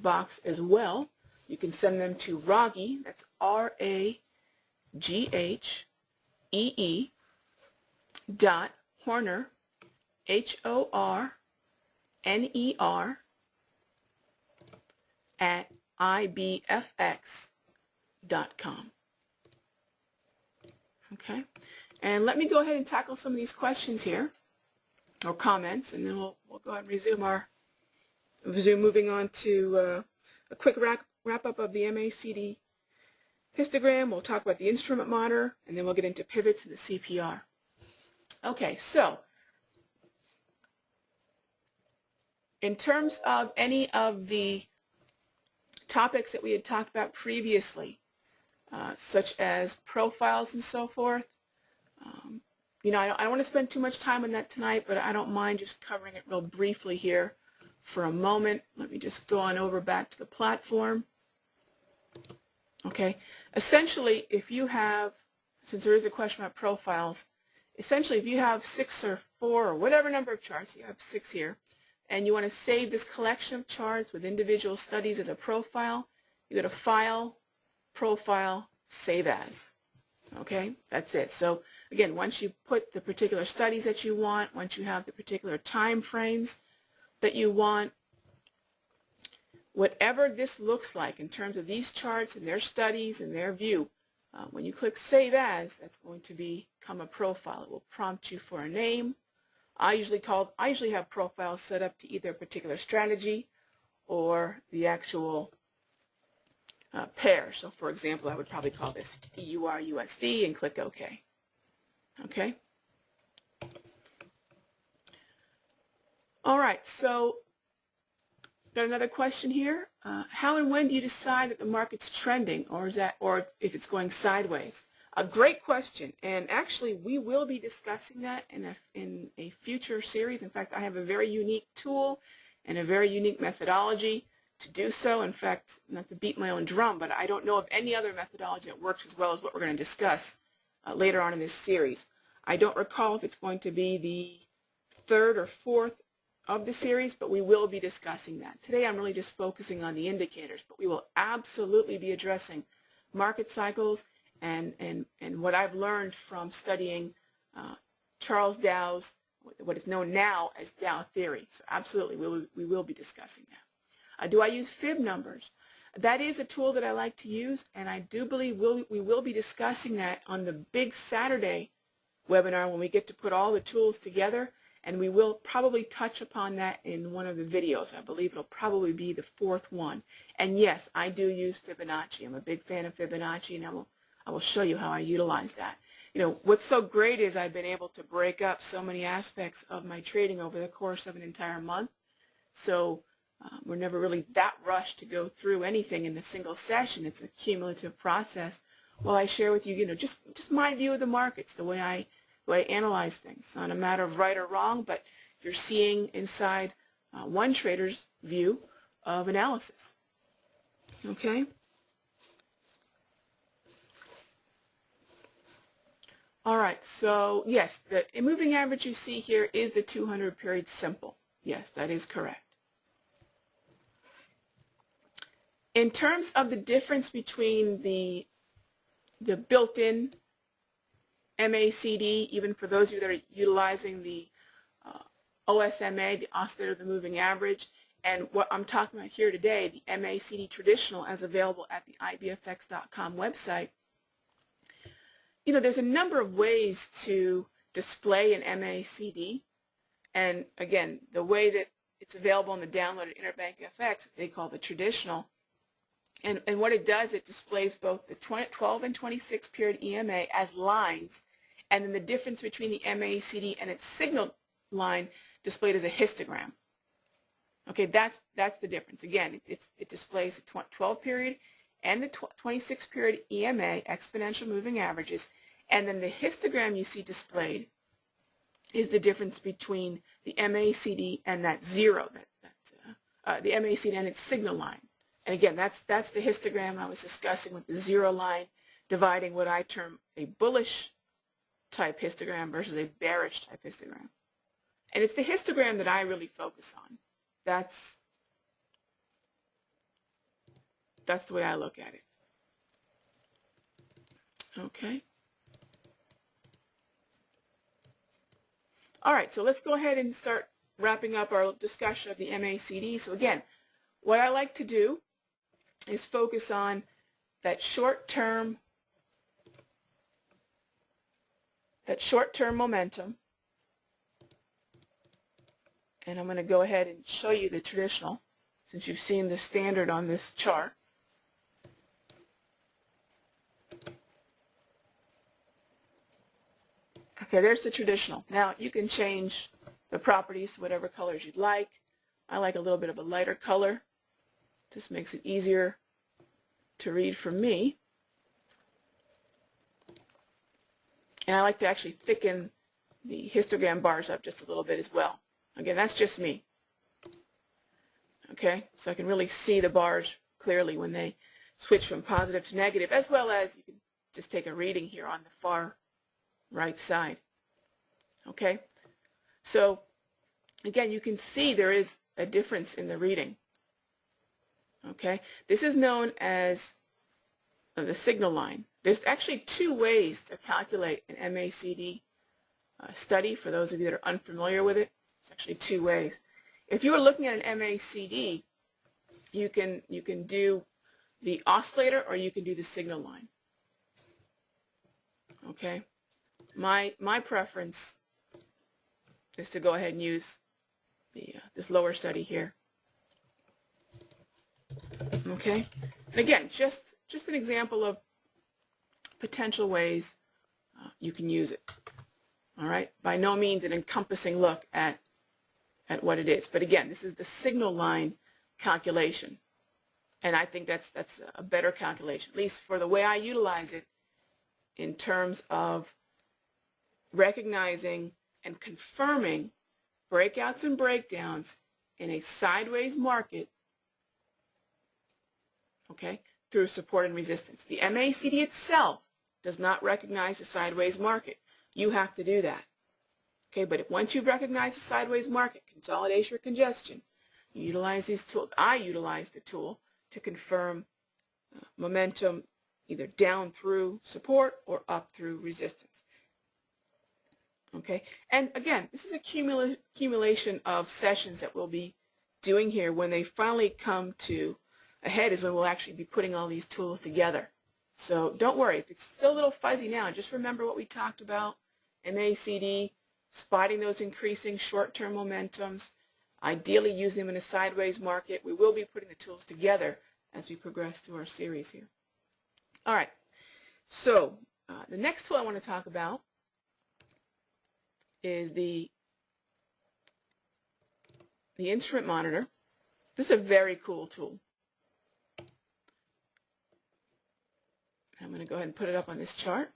box as well. You can send them to Raghee, that's R-A-G-H-E-E dot Horner, H-O-R-N-E-R at ibfx.com. Okay, and let me go ahead and tackle some of these questions here, or comments, and then we'll go ahead and resume moving on to a quick wrap up of the MACD histogram. We'll talk about the instrument monitor, and then we'll get into pivots and the CPR. Okay, so in terms of any of the topics that we had talked about previously, such as profiles and so forth, you know, I don't want to spend too much time on that tonight, but I don't mind just covering it real briefly here for a moment. Let me just go on over back to the platform. Okay, essentially, if you have, since there is a question about profiles, essentially if you have 6 or 4 or whatever number of charts, you have 6 here, and you want to save this collection of charts with individual studies as a profile, you go to File, Profile, Save As. Okay, that's it. So again, once you put the particular studies that you want, once you have the particular time frames that you want, whatever this looks like in terms of these charts and their studies and their view, when you click Save As, that's going to become a profile. It will prompt you for a name. I usually have profiles set up to either a particular strategy or the actual pair. So for example, I would probably call this EUR-USD and click OK. Okay. All right, so got another question here. How and when do you decide that the market's trending, or if it's going sideways? A great question, and actually we will be discussing that in a future series. In fact, I have a very unique tool and a very unique methodology to do so. In fact, not to beat my own drum, but I don't know of any other methodology that works as well as what we're going to discuss later on in this series. I don't recall if it's going to be the 3rd or 4th of the series, but we will be discussing that. Today I'm really just focusing on the indicators, but we will absolutely be addressing market cycles and what I've learned from studying Charles Dow's, what is known now as Dow theory. So absolutely, we will be discussing that. Do I use fib numbers? That is a tool that I like to use, and I do believe we will be discussing that on the big Saturday webinar when we get to put all the tools together, and we will probably touch upon that in one of the videos. I believe it'll probably be the 4th one. And yes, I do use Fibonacci. I'm a big fan of Fibonacci, and I will show you how I utilize that. You know, what's so great is I've been able to break up so many aspects of my trading over the course of an entire month. So we're never really that rushed to go through anything in a single session. It's a cumulative process. Well, I share with you, you know, just my view of the markets, the way I analyze things. It's not a matter of right or wrong, but you're seeing inside one trader's view of analysis. Okay? All right, so yes, the moving average you see here is the 200 period simple. Yes, that is correct. In terms of the difference between the built-in MACD, even for those of you that are utilizing the OSMA, the oscillator of the moving average, and what I'm talking about here today, the MACD traditional as available at the ibfx.com website, you know, there's a number of ways to display an MACD, and again, the way that it's available on the downloaded Interbank FX, they call the traditional. And what it does, it displays both the 12 and 26 period EMA as lines, and then the difference between the MACD and its signal line displayed as a histogram. Okay, that's the difference. Again, it displays the 12 period and the 26 period EMA, exponential moving averages, and then the histogram you see displayed is the difference between the MACD and that zero, the MACD and its signal line. And again, that's the histogram I was discussing, with the zero line dividing what I term a bullish type histogram versus a bearish type histogram. And it's the histogram that I really focus on. That's That's the way I look at it. Okay. All right, so let's go ahead and start wrapping up our discussion of the MACD. So again, what I like to do is focus on that short-term momentum. And I'm going to go ahead and show you the traditional, since you've seen the standard on this chart. Okay, there's the traditional. Now you can change the properties to whatever colors you'd like. I like a little bit of a lighter color. Just makes it easier to read for me. And I like to actually thicken the histogram bars up just a little bit as well. Again, that's just me. Okay, so I can really see the bars clearly when they switch from positive to negative, as well as you can just take a reading here on the far right side. Okay, so again, you can see there is a difference in the reading. Okay, this is known as the signal line. There's actually two ways to calculate an MACD study. For those of you that are unfamiliar with it, there's actually two ways. If you were looking at an MACD, you can do the oscillator or you can do the signal line. Okay, my preference is to go ahead and use the this lower study here. Okay, and again, just an example of potential ways you can use it. All right, by no means an encompassing look at what it is, but again, this is the signal line calculation, and I think that's a better calculation, at least for the way I utilize it, in terms of recognizing and confirming breakouts and breakdowns in a sideways market, okay, through support and resistance. The MACD itself does not recognize a sideways market. You have to do that. Okay, but once you recognize a sideways market, consolidation or congestion, you utilize these tools. I utilize the tool to confirm momentum either down through support or up through resistance. Okay, and again, this is a accumulation of sessions that we'll be doing here. When they finally come to a head is when we'll actually be putting all these tools together. So don't worry, if it's still a little fuzzy now, just remember what we talked about. MACD, spotting those increasing short-term momentums, ideally using them in a sideways market. We will be putting the tools together as we progress through our series here. All right, so the next tool I want to talk about is the instrument monitor. This is a very cool tool. I'm going to go ahead and put it up on this chart.